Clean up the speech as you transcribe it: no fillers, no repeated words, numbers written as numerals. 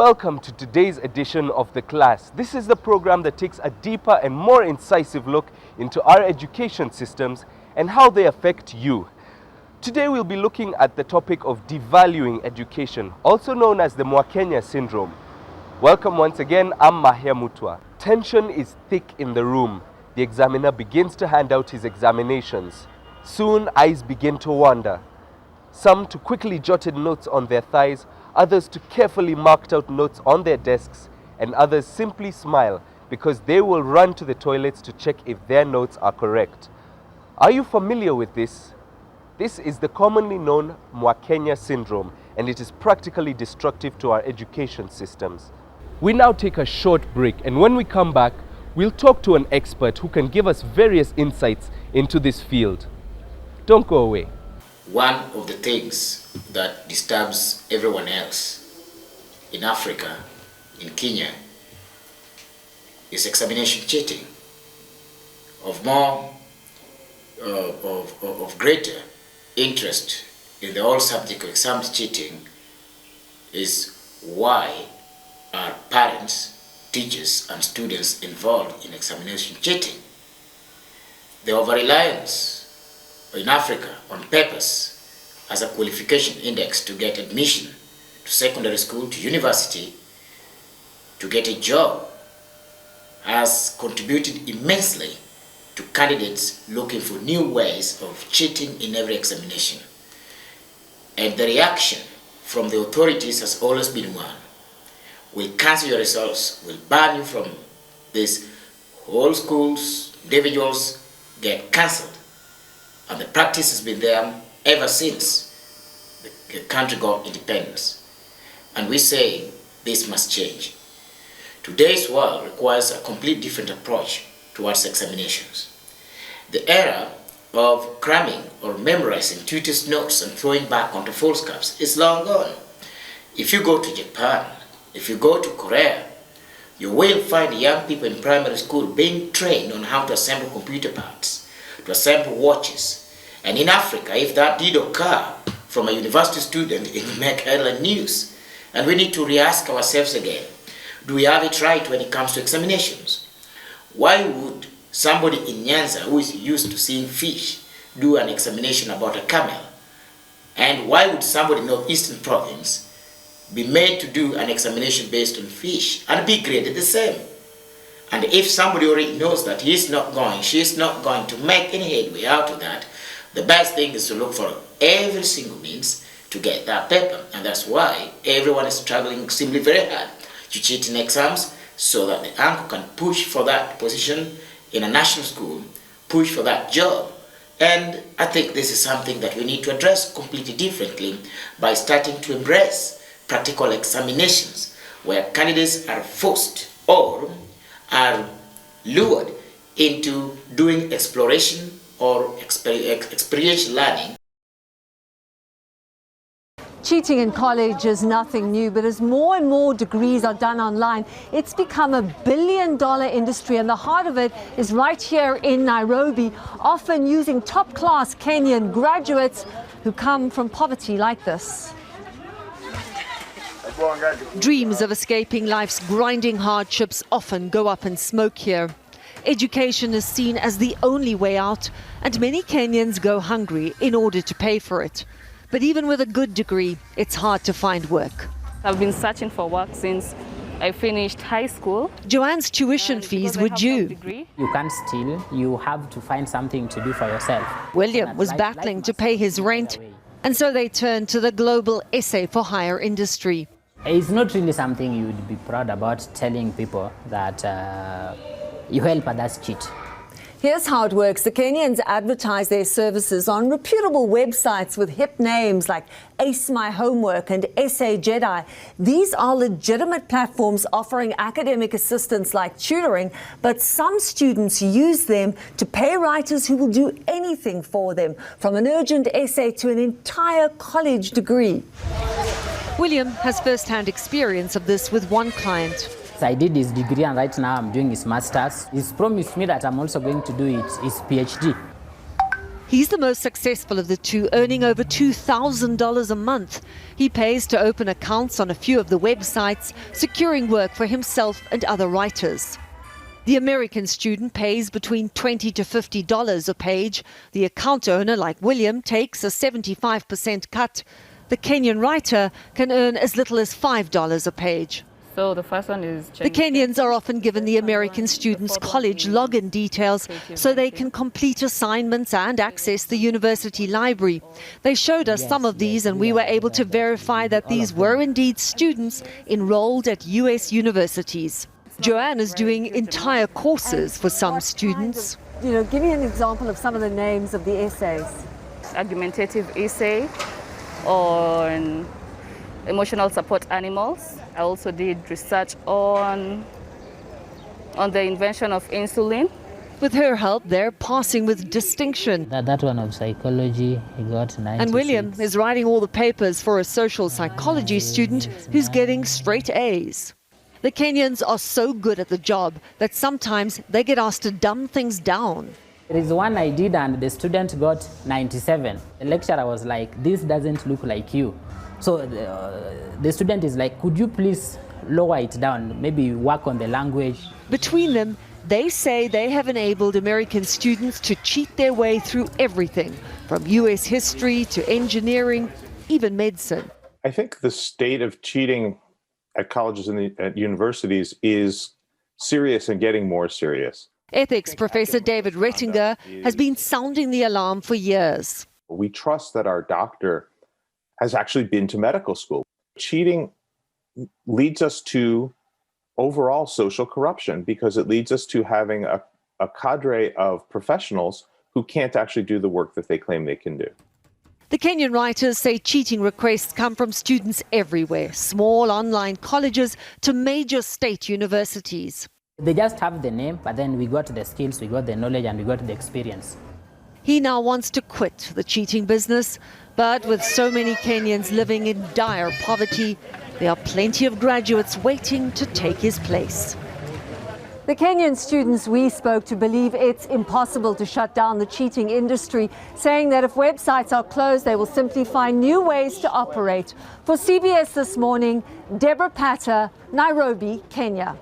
Welcome to today's edition of The Class. This is the program that takes a deeper and more incisive look into our education systems and how they affect you. Today we'll be looking at the topic of devaluing education, also known as the Mwakenya syndrome. Welcome once again, I'm Mahia Mutwa. Tension is thick in the room. The examiner begins to hand out his examinations. Soon eyes begin to wander. Some to quickly jotted notes on their thighs, others to carefully marked out notes on their desks, and others simply smile because they will run to the toilets to check if their notes are correct. Are you familiar with this? This is the commonly known Mwakenya syndrome, and it is practically destructive to our education systems. We now take a short break, and when we come back, we'll talk to an expert who can give us various insights into this field. Don't go away. One of the things that disturbs everyone else in Africa, in Kenya, is examination cheating. Of greater interest in the whole subject of exam cheating is why are parents, teachers, and students involved in examination cheating. The over-reliance in Africa on papers as a qualification index to get admission to secondary school, to university, to get a job, has contributed immensely to candidates looking for new ways of cheating in every examination. And the reaction from the authorities has always been one: we'll cancel your results, we'll ban you from this. Whole schools, individuals get cancelled. And the practice has been there ever since the country got independence. And we say this must change. Today's world requires a complete different approach towards examinations. The era of cramming or memorizing tutors' notes and throwing back onto foolscaps is long gone. If you go to Japan, if you go to Korea, you will find young people in primary school being trained on how to assemble computer parts, to assemble watches. And in Africa, if that did occur from a university student, it will make headline news. And we need to re-ask ourselves again, do we have it right when it comes to examinations? Why would somebody in Nyanza who is used to seeing fish do an examination about a camel? And why would somebody in Northeastern Province be made to do an examination based on fish and be graded the same? And if somebody already knows that she is not going to make any headway out of that, the best thing is to look for every single means to get that paper. And that's why everyone is struggling simply very hard to cheat in exams so that the uncle can push for that position in a national school, push for that job. And I think this is something that we need to address completely differently by starting to embrace practical examinations where candidates are forced or are lured into doing exploration or experiential learning. Cheating in college is nothing new, but as more and more degrees are done online, it's become a billion-dollar industry, and the heart of it is right here in Nairobi, often using top-class Kenyan graduates who come from poverty like this. Dreams of escaping life's grinding hardships often go up in smoke here. Education is seen as the only way out, and many Kenyans go hungry in order to pay for it. But even with a good degree, it's hard to find work. I've been searching for work since I finished high school. Joanne's tuition fees were due. You can't steal, you have to find something to do for yourself. William was battling to pay his rent, and so they turned to the global essay for higher industry. It's not really something you would be proud about, telling people that you help others cheat. Here's how it works. The Kenyans advertise their services on reputable websites with hip names like Ace My Homework and Essay Jedi. These are legitimate platforms offering academic assistance like tutoring, but some students use them to pay writers who will do anything for them, from an urgent essay to an entire college degree. William has first-hand experience of this with one client. I did his degree and right now I'm doing his master's. He's promised me that I'm also going to do his PhD. He's the most successful of the two, earning over $2,000 a month. He pays to open accounts on a few of the websites, securing work for himself and other writers. The American student pays between $20 to $50 a page. The account owner, like William, takes a 75% cut. The Kenyan writer can earn as little as $5 a page. So the first one is The Kenyans are often given the American students' college login details so they can complete assignments and access the university library. They showed us some of these and we were able to verify that these were indeed students enrolled at US universities. Joanne is doing entire courses for some students. Give me an example of some of the names of the essays. Argumentative essay on emotional support animals. I also did research on the invention of insulin. With her help, they're passing with distinction. That one of psychology, he got 96. And William is writing all the papers for a social psychology student who's getting straight A's. The Kenyans are so good at the job that sometimes they get asked to dumb things down. There is one I did and the student got 97. The lecturer was like, this doesn't look like you. So the student is like, could you please lower it down, maybe work on the language. Between them, they say they have enabled American students to cheat their way through everything, from US history to engineering, even medicine. I think the state of cheating at colleges and at universities is serious and getting more serious. Ethics professor David Rettinger has been sounding the alarm for years. We trust that our doctor has actually been to medical school. Cheating leads us to overall social corruption because it leads us to having a cadre of professionals who can't actually do the work that they claim they can do. The Kenyan writers say cheating requests come from students everywhere, small online colleges to major state universities. They just have the name, but then we got the skills, we got the knowledge, and we got the experience. He now wants to quit the cheating business, but with so many Kenyans living in dire poverty, there are plenty of graduates waiting to take his place. The Kenyan students we spoke to believe it's impossible to shut down the cheating industry, saying that if websites are closed, they will simply find new ways to operate. For CBS This Morning, Deborah Patter, Nairobi, Kenya.